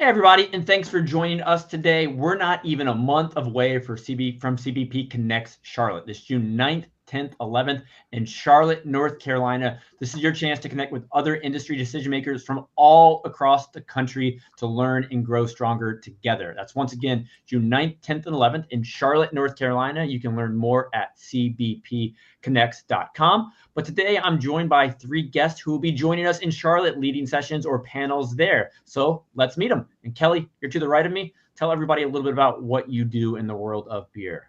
Hey everybody, and thanks for joining us today. We're not even a month away from CBP Connects Charlotte, this June 9th, 10th, 11th in Charlotte, North Carolina. This is your chance to connect with other industry decision makers from all across the country to learn and grow stronger together. That's once again June 9th, 10th, and 11th in Charlotte, North Carolina. You can learn more at cbpconnects.com. But today I'm joined by three guests who will be joining us in Charlotte, leading sessions or panels there. So let's meet them. And Kelly, you're to the right of me. Tell everybody a little bit about what you do in the world of beer.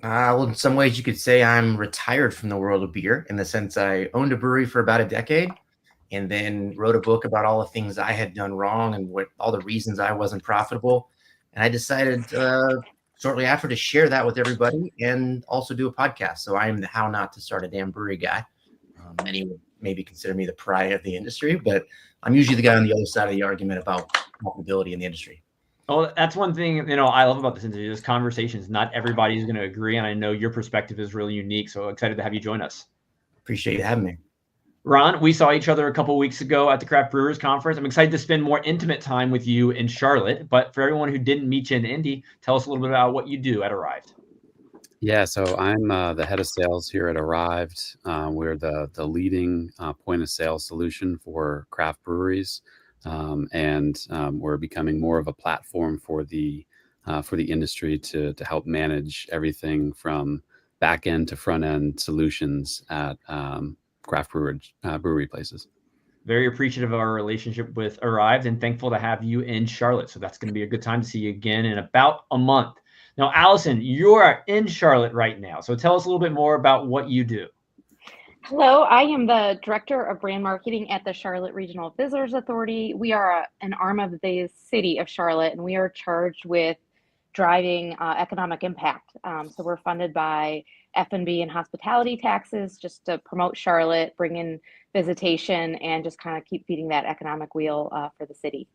Well, in some ways you could say I'm retired from the world of beer in the sense I owned a brewery for about a decade and then wrote a book about all the things I had done wrong and all the reasons I wasn't profitable. And I decided shortly after to share that with everybody and also do a podcast. So I am the how not to start a damn brewery guy. Many would maybe consider me the pariah of the industry, but I'm usually the guy on the other side of the argument about profitability in the industry. Well, that's one thing, I love about this industry, this conversations. Not everybody's going to agree. And I know your perspective is really unique. So excited to have you join us. Appreciate you having me. Ron, we saw each other a couple of weeks ago at the Craft Brewers Conference. I'm excited to spend more intimate time with you in Charlotte. But for everyone who didn't meet you in Indy, tell us a little bit about what you do at Arryved. Yeah, so I'm the head of sales here at Arryved. We're the leading point of sale solution for craft breweries, and we're becoming more of a platform for the industry to help manage everything from back end to front end solutions at craft brewery places. Very appreciative of our relationship with Arryved and thankful to have you in Charlotte. So that's going to be a good time to see you again in about a month. Now, Allison, you are in Charlotte right now. So tell us a little bit more about what you do. Hello, I am the Director of Brand Marketing at the Charlotte Regional Visitors Authority. We are an arm of the city of Charlotte, and we are charged with driving economic impact. So we're funded by F&B and hospitality taxes just to promote Charlotte, bring in visitation, and just kind of keep feeding that economic wheel for the city.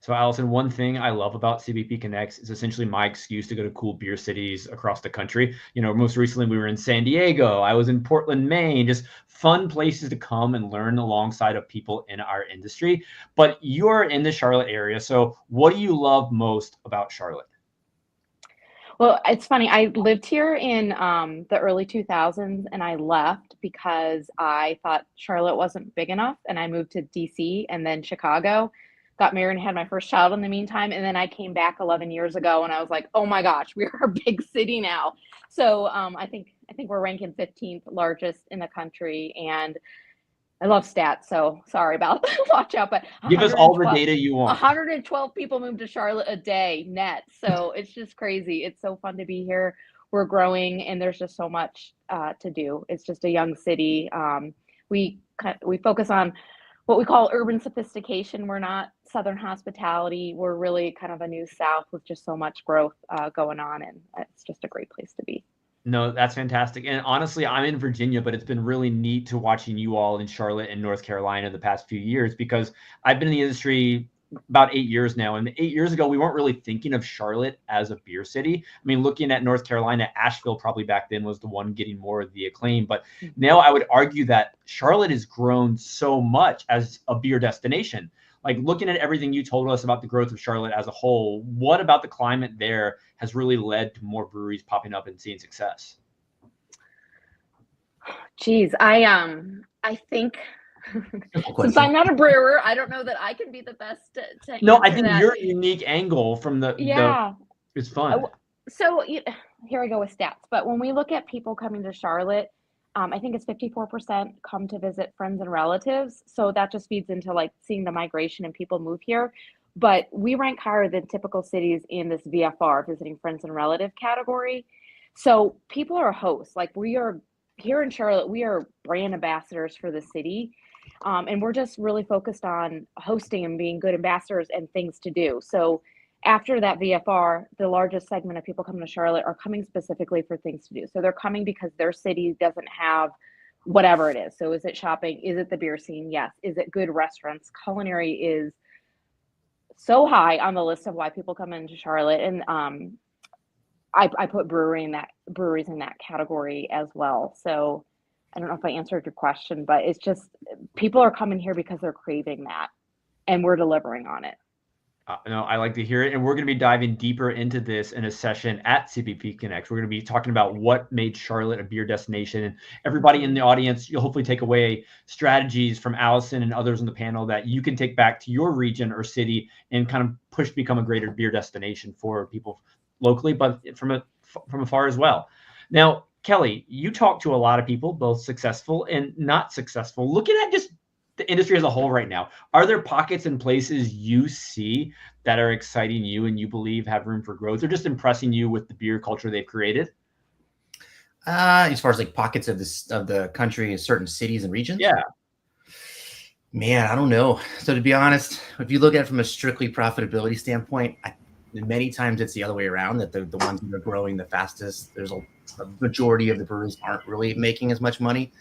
So, Allison, one thing I love about CBP Connects is essentially my excuse to go to cool beer cities across the country. Most recently we were in San Diego. I was in Portland, Maine, just fun places to come and learn alongside of people in our industry. But you're in the Charlotte area. So what do you love most about Charlotte? Well, it's funny. I lived here in the early 2000s and I left because I thought Charlotte wasn't big enough. And I moved to DC and then Chicago. Got married and had my first child in the meantime. And then I came back 11 years ago and I was like, oh my gosh, we are a big city now. So I think we're ranking 15th largest in the country. And I love stats, so sorry about watch out. But give us all the data you want. 112 people move to Charlotte a day net. So it's just crazy. It's so fun to be here. We're growing and there's just so much to do. It's just a young city. We focus on what we call urban sophistication. We're not Southern hospitality. We're really kind of a new South with just so much growth going on, and it's just a great place to be. No, that's fantastic. And honestly, I'm in Virginia, but it's been really neat to watching you all in Charlotte and North Carolina the past few years because I've been in the industry about 8 years now. And 8 years ago, we weren't really thinking of Charlotte as a beer city. I mean, looking at North Carolina, Asheville probably back then was the one getting more of the acclaim. But now I would argue that Charlotte has grown so much as a beer destination. Like looking at everything you told us about the growth of Charlotte as a whole, what about the climate there has really led to more breweries popping up and seeing success? Geez, I think since I'm not a brewer, I don't know that I can be the best to No, I think that. your unique angle from it's fun. So here I go with stats. But when we look at people coming to Charlotte, I think it's 54% come to visit friends and relatives. So that just feeds into like seeing the migration and people move here. But we rank higher than typical cities in this VFR, visiting friends and relative category. So people are hosts. Like we are here in Charlotte, we are brand ambassadors for the city. And we're just really focused on hosting and being good ambassadors and things to do. So after that VFR, the largest segment of people coming to Charlotte are coming specifically for things to do. So they're coming because their city doesn't have whatever it is. So is it shopping? Is it the beer scene? Yes. Is it good restaurants? Culinary is so high on the list of why people come into Charlotte. And I put breweries in that category as well. So I don't know if I answered your question, but it's just people are coming here because they're craving that and we're delivering on it. No, I like to hear it. And we're going to be diving deeper into this in a session at CBP Connects. We're going to be talking about what made Charlotte a beer destination. And everybody in the audience, you'll hopefully take away strategies from Allison and others on the panel that you can take back to your region or city and kind of push to become a greater beer destination for people locally, but from afar as well. Now, Kelly, you talk to a lot of people, both successful and not successful. Looking at just the industry as a whole right now, are there pockets and places you see that are exciting you and you believe have room for growth, or just impressing you with the beer culture they've created? As far as like pockets of the country in certain cities and regions? Yeah. Man, I don't know. So to be honest, if you look at it from a strictly profitability standpoint, many times it's the other way around, that the ones that are growing the fastest, there's a majority of the breweries aren't really making as much money.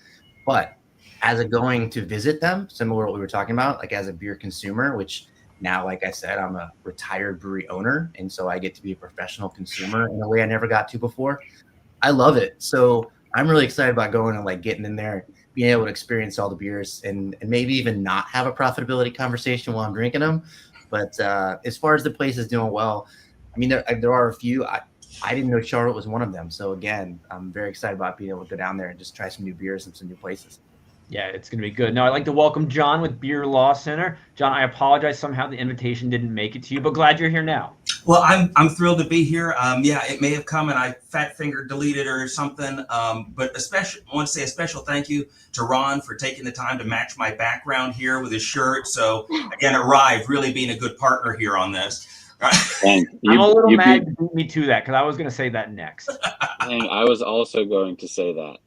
But as a going to visit them, similar to what we were talking about, like as a beer consumer, which now, like I said, I'm a retired brewery owner. And so I get to be a professional consumer in a way I never got to before. I love it. So I'm really excited about going and like getting in there, being able to experience all the beers and maybe even not have a profitability conversation while I'm drinking them. But as far as the places doing well, I mean, there are a few. I didn't know Charlotte was one of them. So again, I'm very excited about being able to go down there and just try some new beers and some new places. Yeah, it's going to be good. Now, I'd like to welcome John with Beer Law Center. John, I apologize. Somehow the invitation didn't make it to you, but glad you're here now. Well, I'm thrilled to be here. Yeah, it may have come and I fat fingered deleted or something. But especially, I want to say a special thank you to Ron for taking the time to match my background here with his shirt. So again, Arryved really being a good partner here on this. I'm a little mad you beat me to that because I was going to say that next. And I was also going to say that.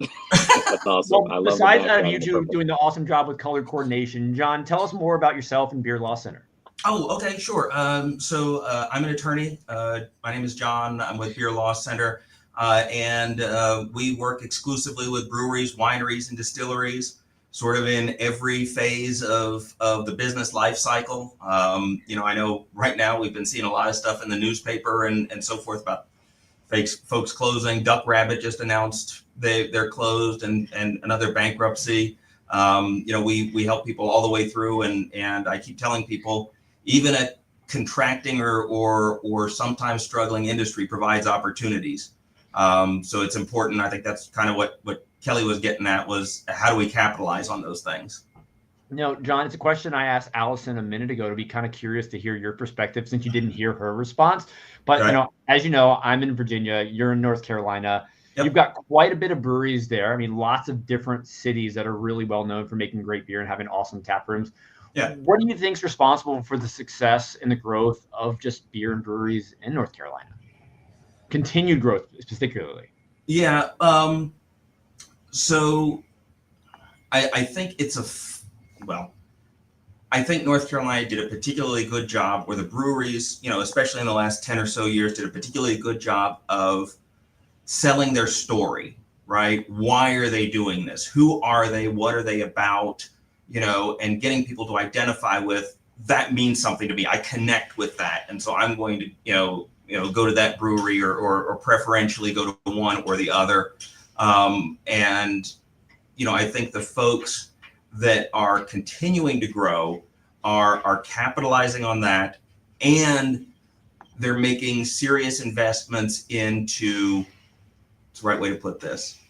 That's awesome. Well, I love besides you two doing the awesome job with color coordination, John, tell us more about yourself and Beer Law Center. Oh, okay, sure. So I'm an attorney. My name is John. I'm with Beer Law Center. And we work exclusively with breweries, wineries, and distilleries, sort of in every phase of the business life cycle. I know right now we've been seeing a lot of stuff in the newspaper and so forth about folks closing. Duck Rabbit just announced they're closed and another bankruptcy. We help people all the way through, and I keep telling people, even a contracting or sometimes struggling industry provides opportunities. So it's important. I think that's kind of what Kelly was getting at, was how do we capitalize on those things? No, John, it's a question I asked Allison a minute ago to be kind of curious to hear your perspective since you didn't hear her response. But, Right. As you know, I'm in Virginia, you're in North Carolina. Yep. You've got quite a bit of breweries there. I mean, lots of different cities that are really well known for making great beer and having awesome tap rooms. Yeah. What do you think is responsible for the success and the growth of just beer and breweries in North Carolina? Continued growth, particularly. Yeah. So I think I think North Carolina did a particularly good job, or the breweries, especially in the last 10 or so years, did a particularly good job of selling their story, right? Why are they doing this? Who are they? What are they about? And getting people to identify with, that means something to me. I connect with that. And so I'm going to, go to that brewery or preferentially go to one or the other. I think the folks that are continuing to grow are capitalizing on that, and they're making serious investments into, it's the right way to put this,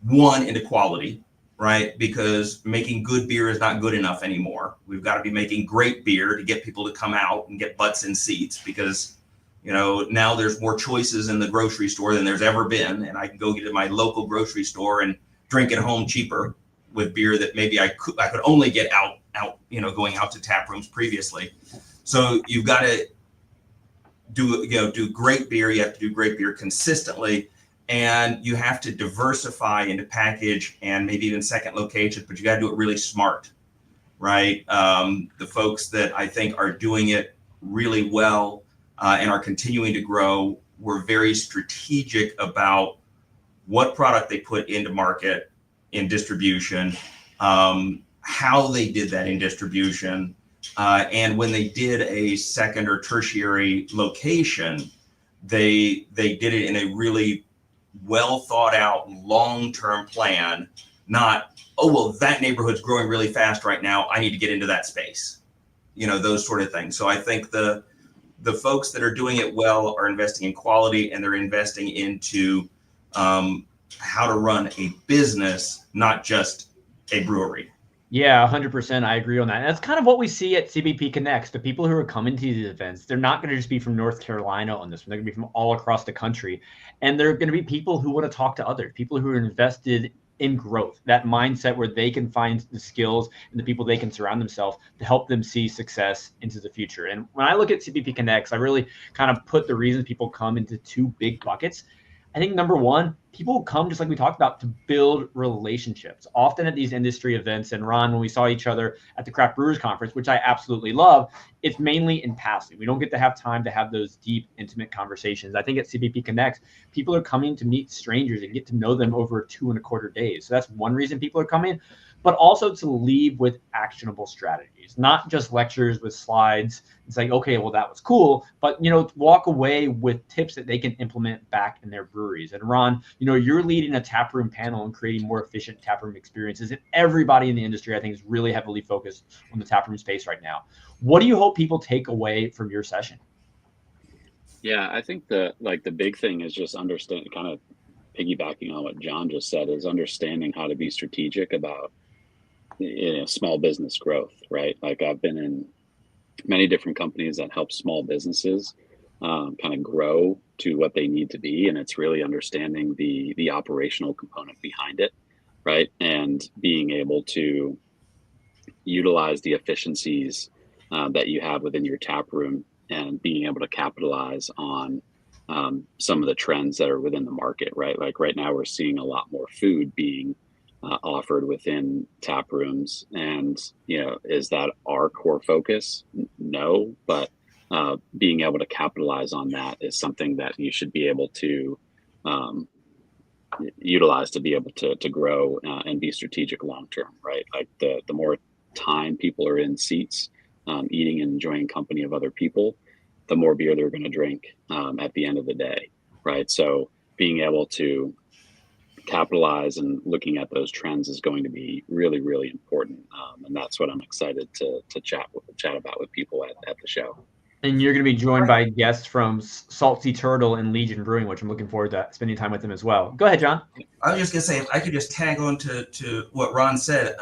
one, into quality, right? Because making good beer is not good enough anymore. We've got to be making great beer to get people to come out and get butts in seats, because now there's more choices in the grocery store than there's ever been, and I can go get to my local grocery store and drink at home cheaper with beer that maybe I could only get out, going out to tap rooms previously. So you've got to do great beer. You have to do great beer consistently, and you have to diversify into package and maybe even second locations, but you got to do it really smart, right? The folks that I think are doing it really well and are continuing to grow were very strategic about what product they put into market, in distribution, how they did that in distribution, and when they did a second or tertiary location, they did it in a really well thought out long-term plan, not, that neighborhood's growing really fast right now, I need to get into that space, those sort of things. So I think the the folks that are doing it well are investing in quality, and they're investing into how to run a business, not just a brewery. Yeah, 100%. I agree on that. And that's kind of what we see at CBP Connects. The people who are coming to these events, they're not going to just be from North Carolina on this one. They're going to be from all across the country. And they're going to be people who want to talk to others, people who are invested in growth, that mindset where they can find the skills and the people they can surround themselves to help them see success into the future. And when I look at CBP Connects, I really kind of put the reasons people come into two big buckets. I think number one, people come just like we talked about to build relationships. Often at these industry events, and Ron, when we saw each other at the Craft Brewers Conference, which I absolutely love, it's mainly in passing. We don't get to have time to have those deep, intimate conversations. I think at CBP Connect, people are coming to meet strangers and get to know them over 2.25 days. So that's one reason people are coming, but also to leave with actionable strategies, not just lectures with slides. It's like, okay, well, that was cool, but, walk away with tips that they can implement back in their breweries. And Ron, you're leading a taproom panel and creating more efficient taproom experiences. And everybody in the industry, I think, is really heavily focused on the taproom space right now. What do you hope people take away from your session? Yeah, I think the big thing is just understand, kind of piggybacking on what John just said, is understanding how to be strategic about small business growth, right? Like, I've been in many different companies that help small businesses kind of grow to what they need to be, and it's really understanding the operational component behind it, right? And being able to utilize the efficiencies that you have within your tap room, and being able to capitalize on some of the trends that are within the market, right? Like right now, we're seeing a lot more food being offered within tap rooms, and is that our core focus? No, but being able to capitalize on that is something that you should be able to utilize to be able to grow and be strategic long term, right? Like the more time people are in seats, eating and enjoying company of other people, the more beer they're going to drink at the end of the day, right? So being able to capitalize and looking at those trends is going to be really, really important, and that's what I'm excited to chat about with people at the show. And you're going to be joined by guests from Salty Turtle and Legion Brewing, which I'm looking forward to spending time with them as well. Go ahead, John. I was just going to say, if I could just tag on to what Ron said.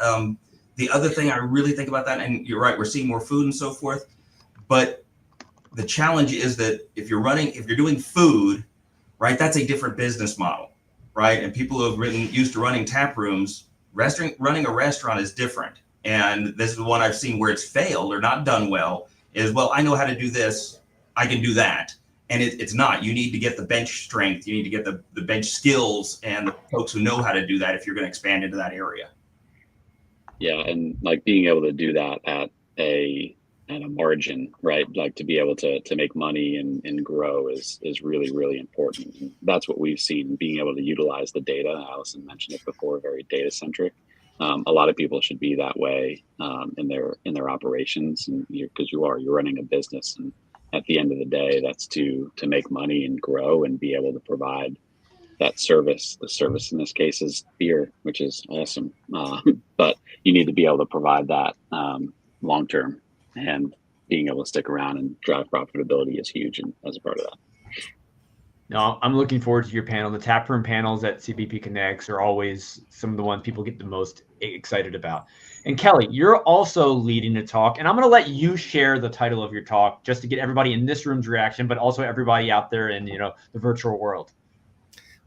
The other thing I really think about that, and you're right, we're seeing more food and so forth, but the challenge is that if you're doing food, right, that's a different business model, right? And people who have used to running tap rooms, running a restaurant is different. And this is the one I've seen where it's failed or not done well, is, well, I know how to do this, I can do that. And it's not. You need to get the bench strength, you need to get the bench skills and the folks who know how to do that if you're going to expand into that area. Yeah, and like being able to do that at a margin, right? Like to be able to make money and grow is really, really important. And that's what we've seen, being able to utilize the data. Allison mentioned it before, very data centric. A lot of people should be that way in their operations, and because you're running a business, and at the end of the day, that's to make money and grow and be able to provide that service. The service in this case is beer, which is awesome, but you need to be able to provide that long term, and being able to stick around and drive profitability is huge, and as a part of that. No, I'm looking forward to your panel. The taproom panels at CBP Connects are always some of the ones people get the most excited about. And Kelly, you're also leading a talk, and I'm going to let you share the title of your talk just to get everybody in this room's reaction, but also everybody out there in the virtual world.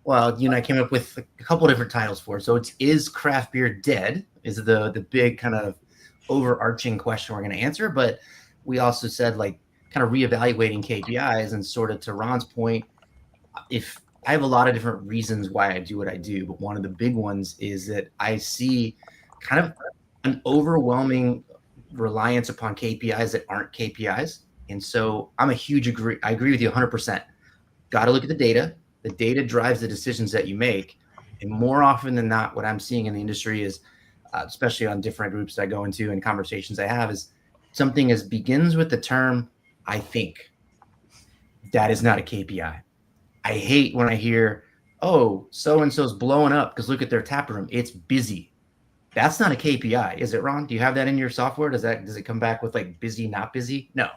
Well, I came up with a couple of different titles for it. So is craft beer dead? Is the big kind of overarching question we're going to answer. But we also said, like, kind of reevaluating KPIs, and sort of to Ron's point, if I have a lot of different reasons why I do what I do, but one of the big ones is that I see kind of an overwhelming reliance upon KPIs that aren't KPIs. And so I agree with you 100%. Got to look at the data. The data drives the decisions that you make. And more often than not, what I'm seeing in the industry is, especially on different groups that I go into and conversations I have, is something begins with the term, I think. That is not a KPI. I hate when I hear, oh, so-and-so's blowing up because look at their tap room. It's busy. That's not a KPI. Is it, Ron? Do you have that in your software? Does it come back with like busy, not busy? No.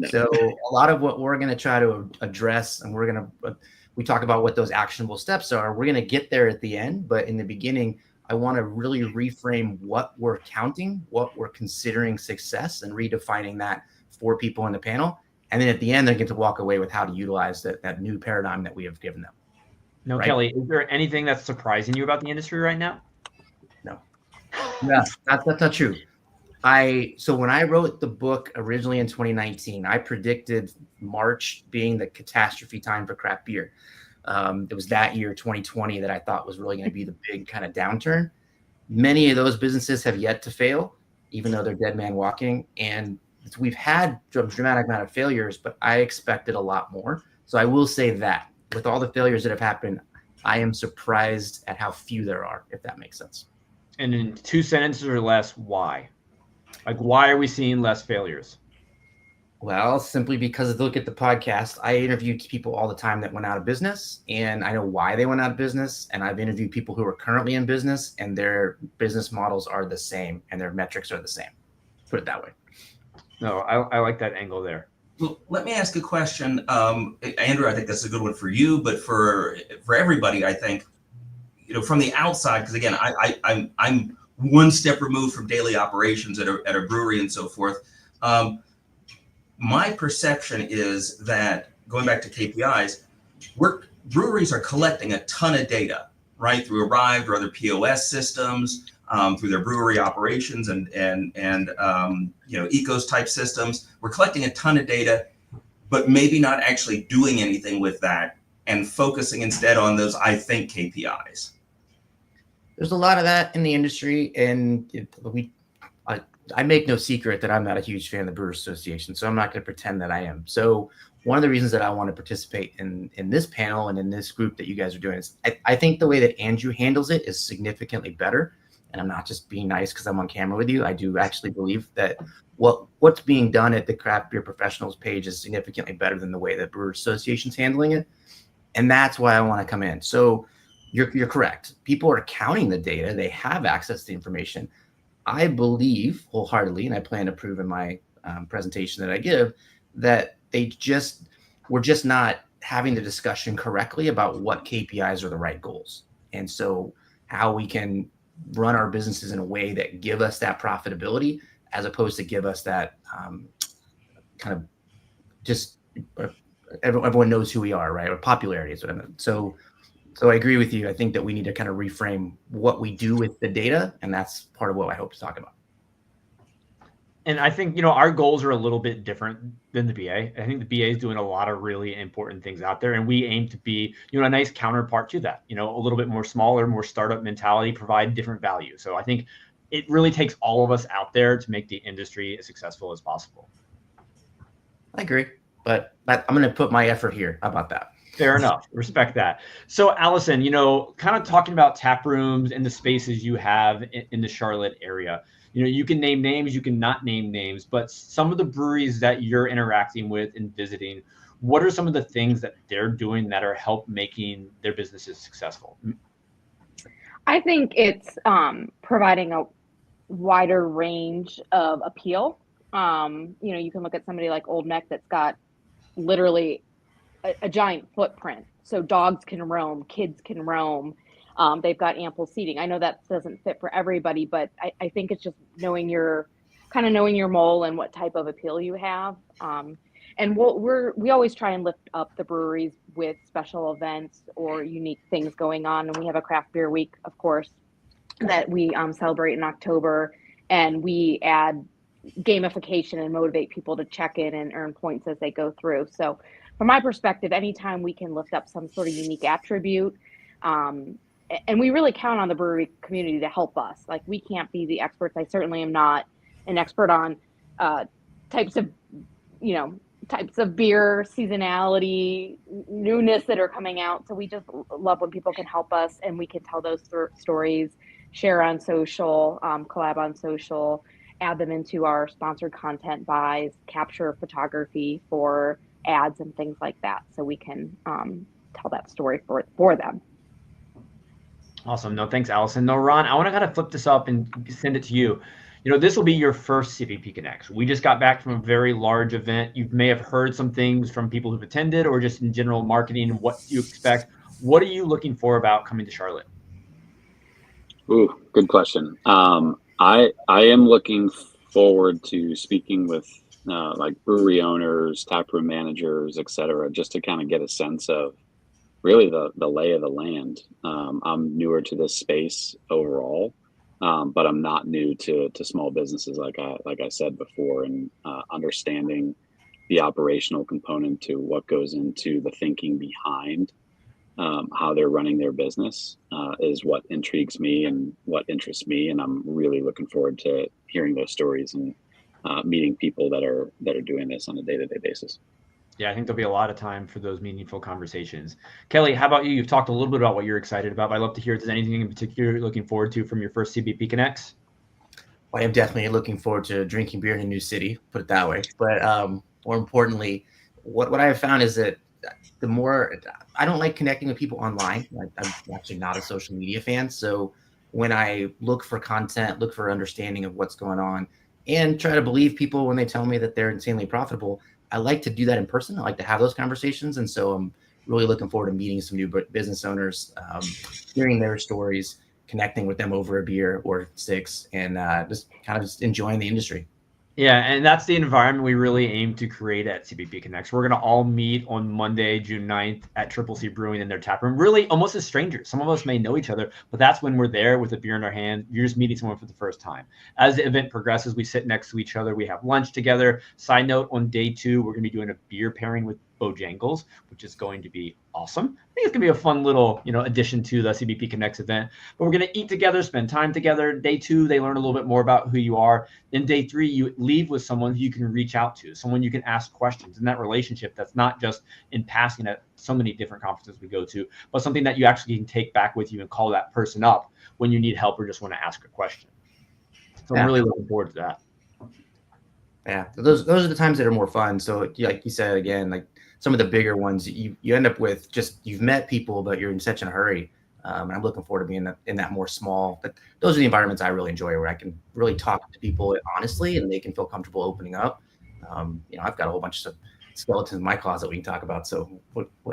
So a lot of what we're going to try to address, and we talk about what those actionable steps are. We're going to get there at the end, but in the beginning, I want to really reframe what we're counting, what we're considering success, and redefining that for people in the panel. And then at the end, they get to walk away with how to utilize that new paradigm that we have given them. No, right? Kelly, is there anything that's surprising you about the industry right now? No. Yeah, that's not true. So when I wrote the book originally in 2019, I predicted March being the catastrophe time for craft beer. It was that year, 2020, that I thought was really going to be the big kind of downturn. Many of those businesses have yet to fail, even though they're dead man walking. And we've had a dramatic amount of failures, but I expected a lot more. So I will say that with all the failures that have happened, I am surprised at how few there are, if that makes sense. And in 2 sentences or less, why? Like, why are we seeing less failures? Well, simply because look at the podcast. I interview people all the time that went out of business, and I know why they went out of business. And I've interviewed people who are currently in business, and their business models are the same, and their metrics are the same. Put it that way. No, I like that angle there. Well, let me ask a question. Andrew, I think that's a good one for you, but for everybody, I think, from the outside, because again, I'm one step removed from daily operations at a brewery and so forth. My perception is that, going back to KPIs, breweries are collecting a ton of data, right, through Arryved or other POS systems, through their brewery operations and ecos type systems. We're collecting a ton of data, but maybe not actually doing anything with that and focusing instead on those I think KPIs. There's a lot of that in the industry, and I make no secret that I'm not a huge fan of the Brewers Association, so I'm not going to pretend that I am. So one of the reasons that I want to participate in this panel and in this group that you guys are doing is I think the way that Andrew handles it is significantly better. And I'm not just being nice because I'm on camera with you. I do actually believe that what's being done at the Craft Beer Professionals page is significantly better than the way the Brewers Association's handling it. And that's why I want to come in. So you're correct. People are counting the data. They have access to the information. I believe wholeheartedly, and I plan to prove in my presentation that I give, that we're just not having the discussion correctly about what KPIs are the right goals. And so how we can run our businesses in a way that give us that profitability as opposed to give us that kind of just everyone knows who we are, right? Or popularity is what I meant. So I agree with you. I think that we need to kind of reframe what we do with the data, and that's part of what I hope to talk about. And I think, our goals are a little bit different than the BA. I think the BA is doing a lot of really important things out there, and we aim to be, a nice counterpart to that, a little bit more smaller, more startup mentality, provide different value. So I think it really takes all of us out there to make the industry as successful as possible. I agree, but I'm going to put my effort here. How about that? Fair enough. Respect that. So Allison, kind of talking about tap rooms and the spaces you have in the Charlotte area, you can name names, you can not name names, but some of the breweries that you're interacting with and visiting, what are some of the things that they're doing that are help making their businesses successful? I think it's providing a wider range of appeal. You can look at somebody like Old Neck that's got literally a giant footprint. So dogs can roam, kids can roam. They've got ample seating. I know that doesn't fit for everybody, but I think it's just knowing your mole and what type of appeal you have. And we always try and lift up the breweries with special events or unique things going on. And we have a craft beer week, of course, that we celebrate in October, and we add gamification and motivate people to check in and earn points as they go through. So from my perspective, anytime we can lift up some sort of unique attribute, and we really count on the brewery community to help us. Like, we can't be the experts. I certainly am not an expert on types of beer, seasonality, newness that are coming out. So we just love when people can help us and we can tell those stories, share on social, collab on social, add them into our sponsored content buys, capture photography for ads and things like that. So we can tell that story for them. Awesome. No, thanks, Allison. No, Ron, I want to kind of flip this up and send it to you. This will be your first CBP Connects. We just got back from a very large event. You may have heard some things from people who've attended or just in general marketing and what you expect. What are you looking for about coming to Charlotte? Ooh, good question. I am looking forward to speaking with like brewery owners, taproom managers, et cetera, just to kind of get a sense of really the lay of the land. I'm newer to this space overall, but I'm not new to small businesses like I said before, and understanding the operational component to what goes into the thinking behind how they're running their business is what intrigues me and what interests me, and I'm really looking forward to hearing those stories and meeting people that are doing this on a day-to-day basis. Yeah, I think there'll be a lot of time for those meaningful conversations. Kelly, how about you? You've talked a little bit about what you're excited about, but I'd love to hear if there's anything in particular you're looking forward to from your first CBP Connects. Well, I am definitely looking forward to drinking beer in a new city, put it that way. But more importantly, what I have found is that the more I don't like connecting with people online. I'm actually not a social media fan. So when I look for content, look for understanding of what's going on, and try to believe people when they tell me that they're insanely profitable, I like to do that in person. I like to have those conversations. And so I'm really looking forward to meeting some new business owners, hearing their stories, connecting with them over a beer or six, and just kind of just enjoying the industry. Yeah, and that's the environment we really aim to create at CBP Connects. We're going to all meet on Monday, June 9th at CCC Brewing in their tap room, really almost as strangers. Some of us may know each other, but that's when we're there with a beer in our hand. You're just meeting someone for the first time. As the event progresses, we sit next to each other. We have lunch together. Side note, on day 2, we're going to be doing a beer pairing with Bojangles, which is going to be awesome. I think it's going to be a fun little, addition to the CBP Connects event. But we're going to eat together, spend time together. Day 2, they learn a little bit more about who you are. Then day 3, you leave with someone who you can reach out to, someone you can ask questions. And that relationship that's not just in passing at so many different conferences we go to, but something that you actually can take back with you and call that person up when you need help or just want to ask a question. So I'm really looking forward to that. Yeah, those are the times that are more fun. So like you said, again, like some of the bigger ones, you end up with just you've met people, but you're in such a hurry. And I'm looking forward to being in that more small. But those are the environments I really enjoy, where I can really talk to people honestly, and they can feel comfortable opening up. I've got a whole bunch of skeletons in my closet we can talk about. So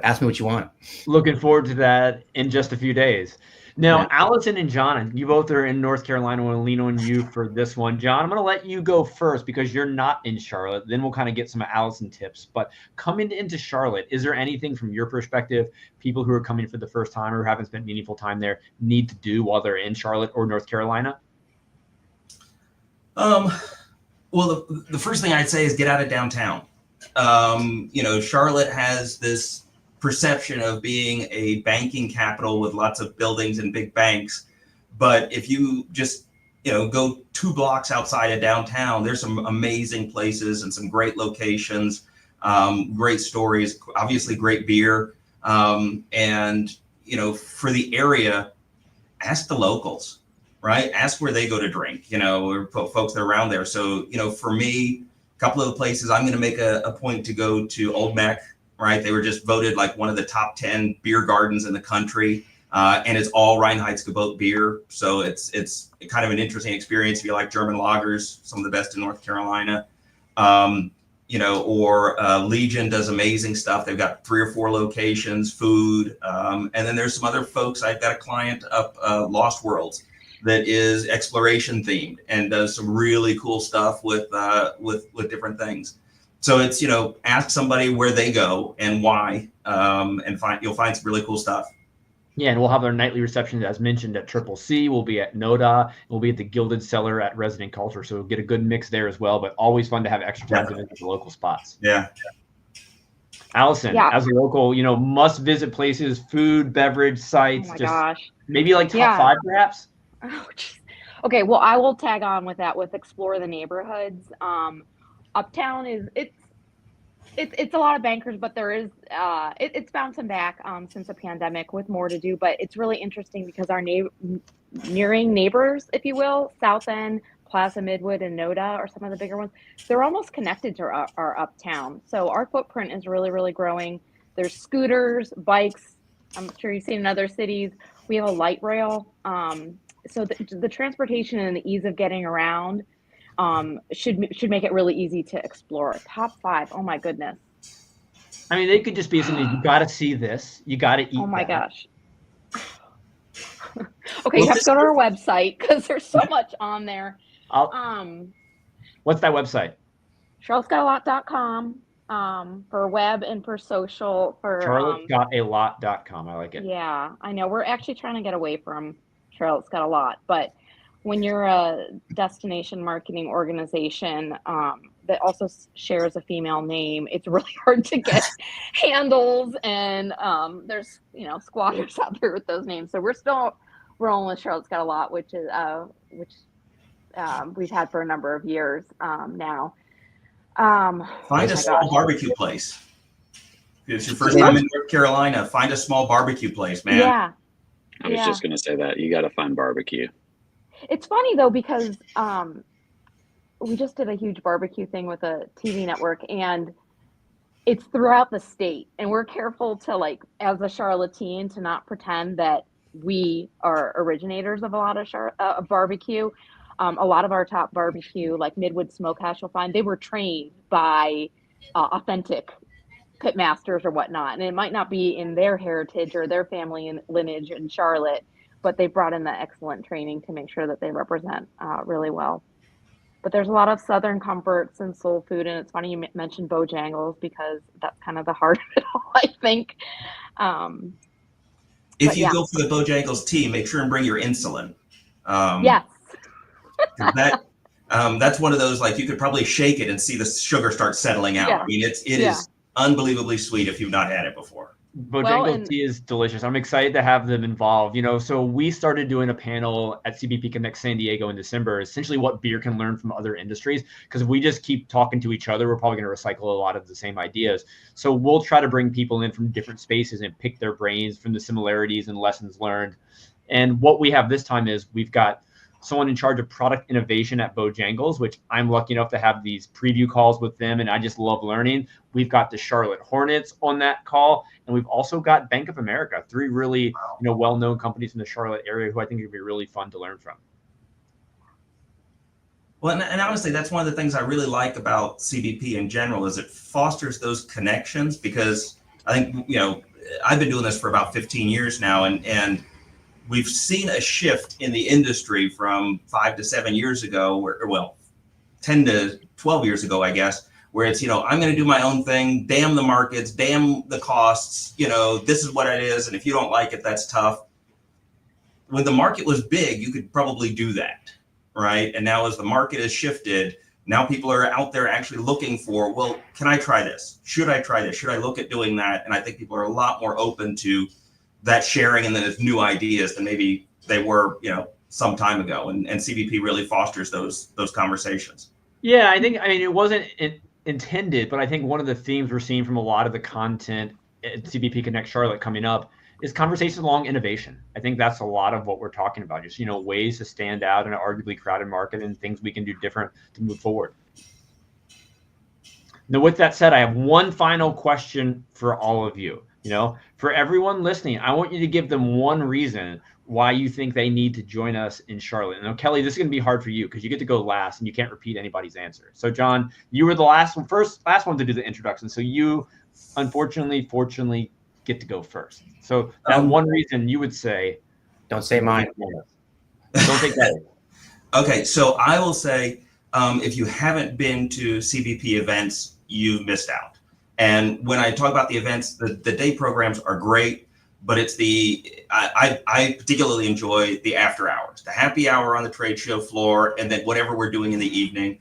ask me what you want. Looking forward to that in just a few days. Now, Allison and John, you both are in North Carolina. I want to lean on you for this one. John, I'm going to let you go first because you're not in Charlotte. Then we'll kind of get some Allison tips. But coming into Charlotte, is there anything from your perspective people who are coming for the first time or haven't spent meaningful time there need to do while they're in Charlotte or North Carolina? Well, the first thing I'd say is get out of downtown. Charlotte has this perception of being a banking capital with lots of buildings and big banks. But if you just, go 2 blocks outside of downtown, there's some amazing places and some great locations, great stories, obviously great beer. And, for the area, ask the locals, right? Ask where they go to drink, or folks that are around there. So, for me, a couple of the places I'm going to make a point to go to Old Meck. Right, they were just voted like one of the top 10 beer gardens in the country, and it's all Reinheitsgebot beer. So it's kind of an interesting experience if you like German lagers, some of the best in North Carolina. Legion does amazing stuff. They've got 3 or 4 locations, food, and then there's some other folks. I've got a client up Lost Worlds that is exploration themed and does some really cool stuff with different things. So it's, ask somebody where they go and why, and you'll find some really cool stuff. Yeah, and we'll have our nightly reception, as mentioned, at CCC. We'll be at NoDa. We'll be at the Gilded Cellar at Resident Culture. So we'll get a good mix there as well, but always fun to have extra time to visit the local spots. Yeah. Allison, as a local, must visit places, food, beverage sites. Oh my gosh. Maybe like top 5 perhaps? Oh, geez. Okay, well, I will tag on with that with explore the neighborhoods. Uptown it's a lot of bankers, but there is it's bouncing back since the pandemic with more to do. But it's really interesting because our nearing neighbors, if you will, South End, Plaza Midwood, and NoDa are some of the bigger ones. They're almost connected to our uptown, so our footprint is really, really growing. There's scooters, bikes. I'm sure you've seen in other cities. We have a light rail, so the transportation and the ease of getting around should make it really easy to explore. Top 5. Oh my goodness. I mean, they could just be something. You got to see this. You got to eat. Oh my that. gosh. Okay, you have to go to our website because there's so much on there. What's that website? Charlotte'sGotALot.com for web and for social. For Charlotte'sGotALot.com. I like it. Yeah, I know. We're actually trying to get away from Charlotte's Got a Lot, but when you're a destination marketing organization that also shares a female name, it's really hard to get handles, and there's squatters out there with those names. So we're still rolling with Charlotte's Got a Lot, which we've had for a number of years now. Find a small barbecue place. If it's your first time in North Carolina, find a small barbecue place, man. Yeah. I was just going to say that. You got to find barbecue. It's funny though, because we just did a huge barbecue thing with a TV network, and it's throughout the state, and we're careful to, like, as a Charlottean, to not pretend that we are originators of a lot of barbecue. A lot of our top barbecue, like Midwood Smokehouse, you'll find they were trained by authentic pit masters or whatnot, and it might not be in their heritage or their family and lineage in Charlotte, but they brought in the excellent training to make sure that they represent really well. But there's a lot of Southern comforts and soul food, and it's funny you mentioned Bojangles because that's kind of the heart of it all, I think. If you go for the Bojangles tea, make sure and bring your insulin. Yes. That's one of those, like, you could probably shake it and see the sugar start settling out. I mean, it is unbelievably sweet if you've not had it before. Bojangles tea is delicious. I'm excited to have them involved. So we started doing a panel at CBP Connects San Diego in December, essentially what beer can learn from other industries. Because if we just keep talking to each other, we're probably going to recycle a lot of the same ideas. So we'll try to bring people in from different spaces and pick their brains from the similarities and lessons learned. And what we have this time is we've got someone in charge of product innovation at Bojangles, which I'm lucky enough to have these preview calls with them, and I just love learning. We've got the Charlotte Hornets on that call, and we've also got Bank of America, 3 really well-known companies in the Charlotte area who I think would be really fun to learn from. Well, and honestly, that's one of the things I really like about CBP in general is it fosters those connections, because I think, I've been doing this for about 15 years now, and we've seen a shift in the industry from 5 to 7 years ago, 10 to 12 years ago, I guess, where it's, I'm going to do my own thing. Damn the markets, damn the costs, this is what it is. And if you don't like it, that's tough. When the market was big, you could probably do that, right? And now as the market has shifted, now people are out there actually looking for, well, can I try this? Should I try this? Should I look at doing that? And I think people are a lot more open to that sharing and then it's new ideas than maybe they were, some time ago. And CBP really fosters those conversations. Yeah, it wasn't intended, but I think one of the themes we're seeing from a lot of the content at CBP Connects Charlotte coming up is conversations along innovation. I think that's a lot of what we're talking about, just, ways to stand out in an arguably crowded market and things we can do different to move forward. Now, with that said, I have one final question for all of you. For everyone listening, I want you to give them one reason why you think they need to join us in Charlotte. Now, Kelly, this is going to be hard for you because you get to go last and you can't repeat anybody's answer. So, John, you were the last one to do the introduction. So you, fortunately, get to go first. So that one reason you would say. Don't say mine. Don't take that. Okay, so I will say, if you haven't been to CBP events, you've missed out. And when I talk about the events, the day programs are great, but it's I particularly enjoy the after hours, the happy hour on the trade show floor, and then whatever we're doing in the evening.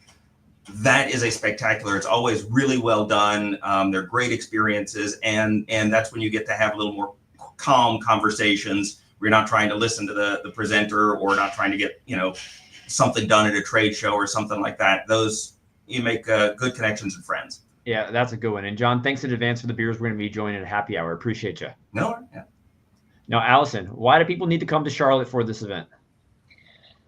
That is a spectacular. It's always really well done. They're great experiences, and that's when you get to have a little more calm conversations. We're not trying to listen to the presenter or not trying to get something done at a trade show or something like that. Those, you make good connections and friends. Yeah, that's a good one. And John, thanks in advance for the beers we're going to be joining at happy hour. Appreciate you. No. Yeah. Now, Allison, why do people need to come to Charlotte for this event?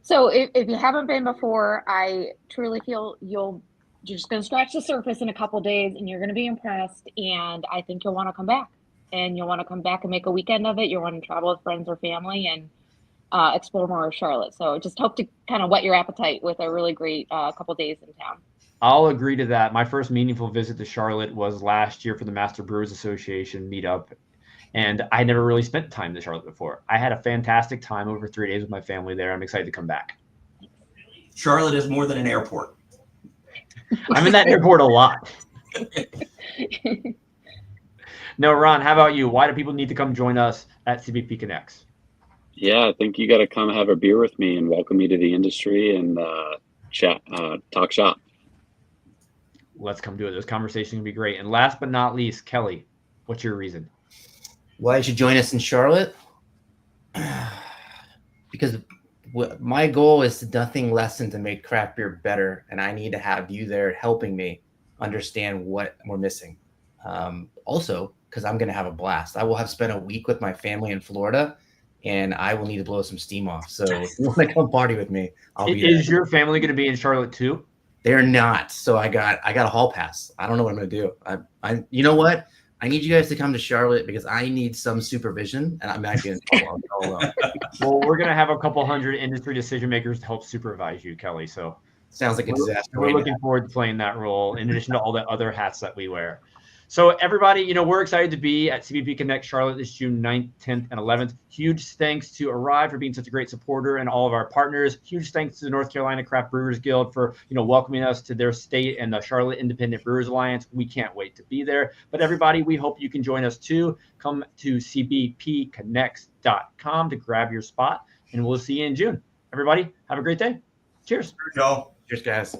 So if you haven't been before, I truly feel you're just going to scratch the surface in a couple of days and you're going to be impressed. And I think you'll want to come back, and you'll want to come back and make a weekend of it. You'll want to travel with friends or family. And explore more of Charlotte. So just hope to kind of whet your appetite with a really great couple days in town. I'll agree to that. My first meaningful visit to Charlotte was last year for the Master Brewers Association meetup. And I never really spent time in Charlotte before. I had a fantastic time over 3 days with my family there. I'm excited to come back. Charlotte is more than an airport. I'm in that airport a lot. No, Ron, how about you? Why do people need to come join us at CBP Connects? Yeah, I think you got to come have a beer with me and welcome me to the industry and chat, talk shop. Let's come do it. This conversation can be great. And last but not least, Kelly, what's your reason? Why you should join us in Charlotte? Because my goal is nothing less than to make craft beer better, and I need to have you there helping me understand what we're missing. Also, because I'm going to have a blast. I will have spent a week with my family in Florida, and I will need to blow some steam off. So if you want to come party with me, I'll be there. Is your family going to be in Charlotte too? They're not. So I got a hall pass. I don't know what I'm going to do. You know what? I need you guys to come to Charlotte because I need some supervision, and I'm not getting all alone. Well, we're going to have a couple hundred industry decision makers to help supervise you, Kelly. So sounds like a disaster. We're looking forward to playing that role in addition to all the other hats that we wear. So everybody, we're excited to be at CBP Connect Charlotte this June 9th, 10th, and 11th. Huge thanks to Arryved for being such a great supporter and all of our partners. Huge thanks to the North Carolina Craft Brewers Guild for, welcoming us to their state and the Charlotte Independent Brewers Alliance. We can't wait to be there. But everybody, we hope you can join us too. Come to cbpconnects.com to grab your spot, and we'll see you in June. Everybody, have a great day. Cheers. Joe. Cheers, guys.